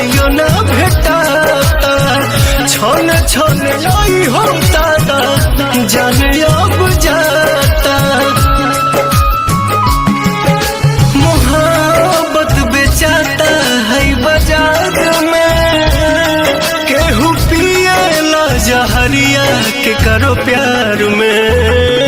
दवाइयो ना भेटाता छन छन आई हो दादा जान अब जाता मोहब्बत बेचाता है बाजार में केहू पिए ला जहरिया के करो प्यार में।